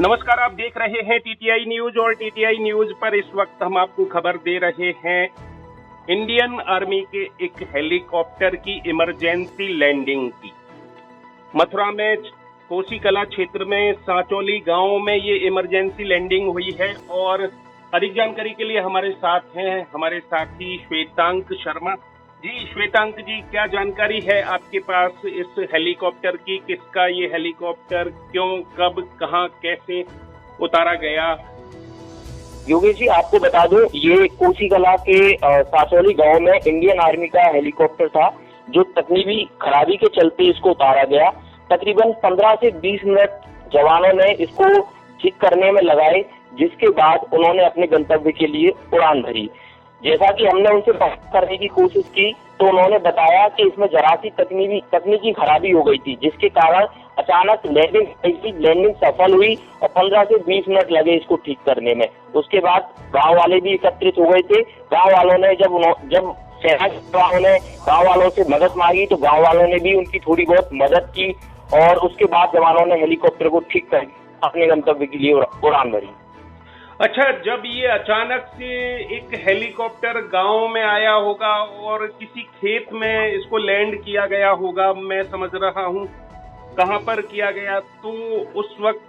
नमस्कार, आप देख रहे हैं टीटीआई न्यूज और टीटीआई न्यूज पर इस वक्त हम आपको खबर दे रहे हैं इंडियन आर्मी के एक हेलीकॉप्टर की इमरजेंसी लैंडिंग की। मथुरा में कोसी कला क्षेत्र में सांचौली गांव में ये इमरजेंसी लैंडिंग हुई है और अधिक जानकारी के लिए हमारे साथ हैं हमारे साथी श्वेतांक शर्मा जी। श्वेतांक जी, क्या जानकारी है आपके पास इस हेलीकॉप्टर की? किसका ये हेलीकॉप्टर, क्यों, कब, कहां, कैसे उतारा गया? योगेश जी, आपको बता दूं, ये कोसी कला के सांचौली गांव में इंडियन आर्मी का हेलीकॉप्टर था जो तकनीकी खराबी के चलते इसको उतारा गया। तकरीबन 15 से 20 मिनट जवानों ने इसको ठीक करने में लगाए, जिसके बाद उन्होंने अपने गंतव्य के लिए उड़ान भरी। जैसा कि हमने उनसे बात करने की कोशिश की तो उन्होंने बताया कि इसमें जरा सी तकनीकी खराबी हो गई थी, जिसके कारण अचानक लैंडिंग सफल हुई और 15 से 20 मिनट लगे इसको ठीक करने में। उसके बाद गांव वाले भी एकत्रित हो गए थे। गांव वालों ने जब सेना के जवानों ने गांव वालों से मदद मांगी तो गांव वालों ने भी उनकी थोड़ी बहुत मदद की और उसके बाद जवानों ने हेलीकॉप्टर को ठीक कर अपने गंतव्य के लिए उड़ान भरी। अच्छा, जब ये अचानक से एक हेलीकॉप्टर गांव में आया होगा और किसी खेत में इसको लैंड किया गया होगा, मैं समझ रहा हूं, कहां पर किया गया, तो उस वक्त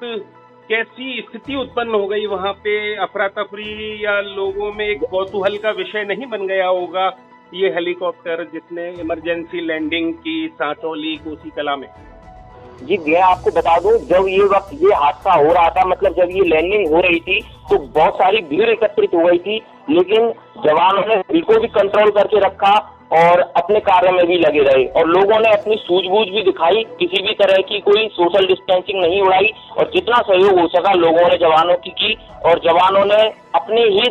कैसी स्थिति उत्पन्न हो गई वहां पे? अफरा तफरी या लोगों में एक कौतूहल का विषय नहीं बन गया होगा ये हेलीकॉप्टर जिसने इमरजेंसी लैंडिंग की सांचौली कोसी कला में? जी, मैं आपको बता दूं, जब ये हादसा हो रहा था, मतलब जब ये लैंडिंग हो रही थी तो बहुत सारी भीड़ एकत्रित हो गई थी, लेकिन जवानों ने भीड़ को भी कंट्रोल करके रखा और अपने कार्य में भी लगे रहे और लोगों ने अपनी सूझबूझ भी दिखाई। किसी भी तरह की कोई सोशल डिस्टेंसिंग नहीं उड़ाई और जितना सहयोग हो सका लोगों ने जवानों की और जवानों ने अपने ही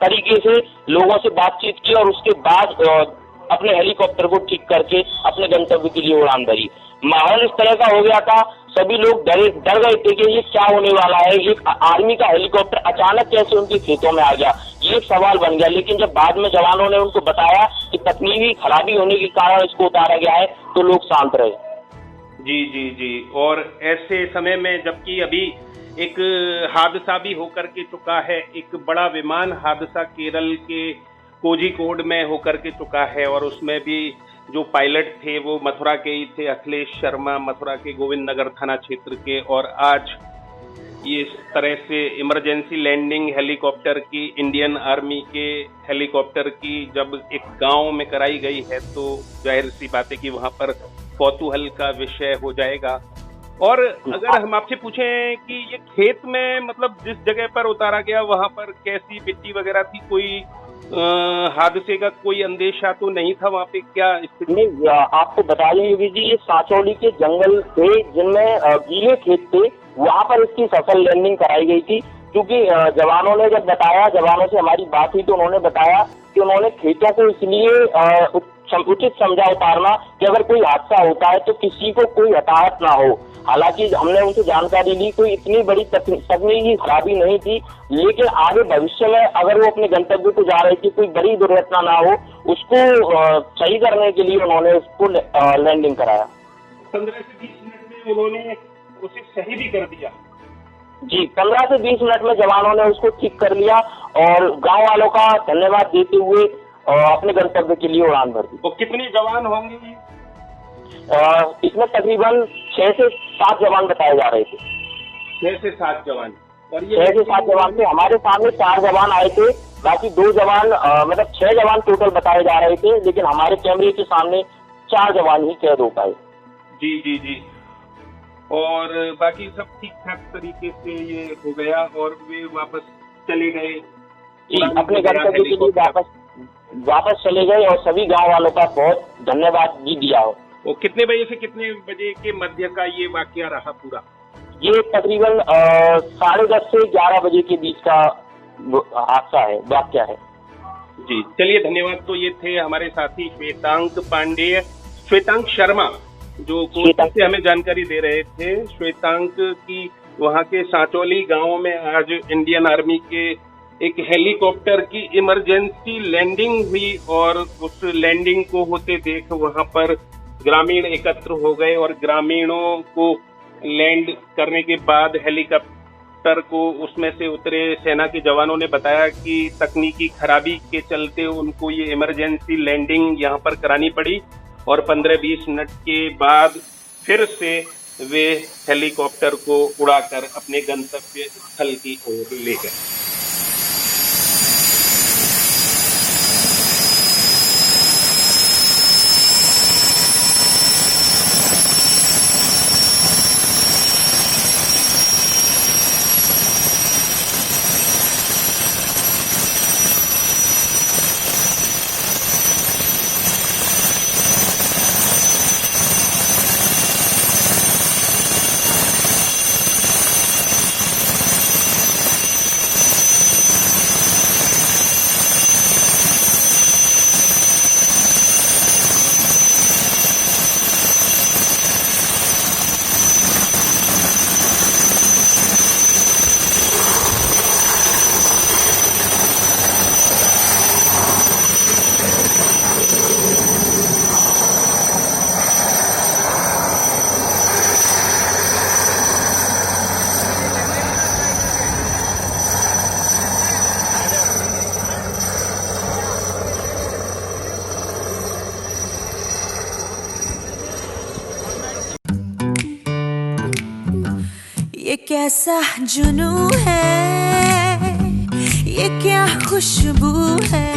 तरीके से लोगों से बातचीत की और उसके बाद अपने हेलीकॉप्टर को ठीक करके अपने गंतव्य के लिए उड़ान भरी। माहौल इस तरह का हो गया था, सभी लोग डर गए थे कि ये क्या होने वाला है, ये आर्मी का हेलीकॉप्टर अचानक कैसे उनके खेतों में आ गया, ये एक सवाल बन गया। लेकिन जब बाद में जवानों ने उनको बताया कि तकनीकी खराबी होने के कारण इसको उतारा गया है तो लोग शांत रहे। जी जी जी। और ऐसे समय में जबकि अभी एक हादसा भी होकर के चुका है, एक बड़ा विमान हादसा केरल के कोझिकोड में होकर के चुका है और उसमें भी जो पायलट थे वो मथुरा के ही थे, अखिलेश शर्मा, मथुरा के गोविंद नगर थाना क्षेत्र के। और आज ये इस तरह से इमरजेंसी लैंडिंग हेलीकॉप्टर की, इंडियन आर्मी के हेलीकॉप्टर की जब एक गांव में कराई गई है तो जाहिर सी बात है कि वहां पर कौतूहल का विषय हो जाएगा। और अगर हम आपसे पूछें कि ये खेत में, मतलब जिस जगह पर उतारा गया वहां पर कैसी मिट्टी वगैरह थी, कोई हादसे का कोई अंदेशा तो नहीं था वहाँ पे? क्या स्थिति? नहीं, आपको बता दें योगी जी, ये सांचौली के जंगल थे जिनमें गीले खेत थे, वहाँ पर इसकी सफल लैंडिंग कराई गई थी। क्योंकि जवानों ने जब बताया, जवानों से हमारी बात हुई तो उन्होंने बताया कि उन्होंने खेतों को इसलिए उचित समझा उतारना कि अगर कोई हादसा होता है तो किसी को कोई हताहत ना हो। हालांकि हमने उनसे जानकारी ली, कोई इतनी बड़ी तकनीकी खराबी नहीं थी, लेकिन आगे भविष्य में अगर वो अपने गंतव्य को जा रही थी, कोई बड़ी दुर्घटना ना हो, उसको सही करने के लिए उन्होंने उसको लैंडिंग कराया। 15 से 20 मिनट में उन्होंने उसे सही भी कर दिया। जी, 15 से 20 मिनट में जवानों ने उसको ठीक कर लिया और गाँव वालों का धन्यवाद देते हुए अपने गंतव्य के लिए उड़ान भर दी। तो कितने जवान होंगे? इसमें तकरीबन 6 से 7 जवान बताए जा रहे थे। 6 से 7 जवान। और ये 6 से 7 जवान थे। हमारे सामने 4 जवान आए थे, बाकी 2 जवान, मतलब 6 जवान टोटल बताए जा रहे थे, लेकिन हमारे कैमरे के सामने 4 जवान ही कैद हो पाए। जी जी जी। और बाकी सब ठीक ठाक तरीके से ये हो गया और वे वापस चले गए अपने गंतव्य के लिए वापस चले गए और सभी गांव वालों का बहुत धन्यवाद भी दिया हो। वो कितने बजे से कितने बजे के मध्य का ये वाकया रहा पूरा? ये तकरीबन 10:30 से 11 बजे के बीच का हादसा है, वाकया है। जी, चलिए धन्यवाद। तो ये थे हमारे साथी श्वेतांक शर्मा जो कोटा से हमें जानकारी दे रहे थे। श्वेतांक की वहाँ के सांचौली गांव में आज इंडियन आर्मी के एक हेलीकॉप्टर की इमरजेंसी लैंडिंग हुई और उस लैंडिंग को होते देख वहां पर ग्रामीण एकत्र हो गए और ग्रामीणों को लैंड करने के बाद हेलीकॉप्टर को उसमें से उतरे सेना के जवानों ने बताया कि तकनीकी खराबी के चलते उनको ये इमरजेंसी लैंडिंग यहाँ पर करानी पड़ी और 15-20 मिनट के बाद फिर से वे हेलीकॉप्टर को उड़ाकर अपने गंतव्य स्थल की ओर ले गए। ये कैसा जुनू है, ये क्या खुशबू है,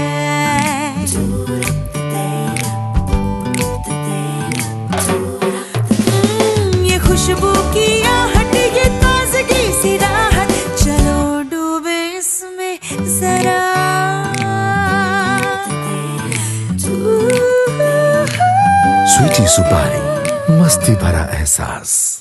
ये खुशबू की आहट, ये ताजगी सी राहत, चलो डूबे इसमें जरा। स्वीटी सुपारी, मस्ती भरा एहसास।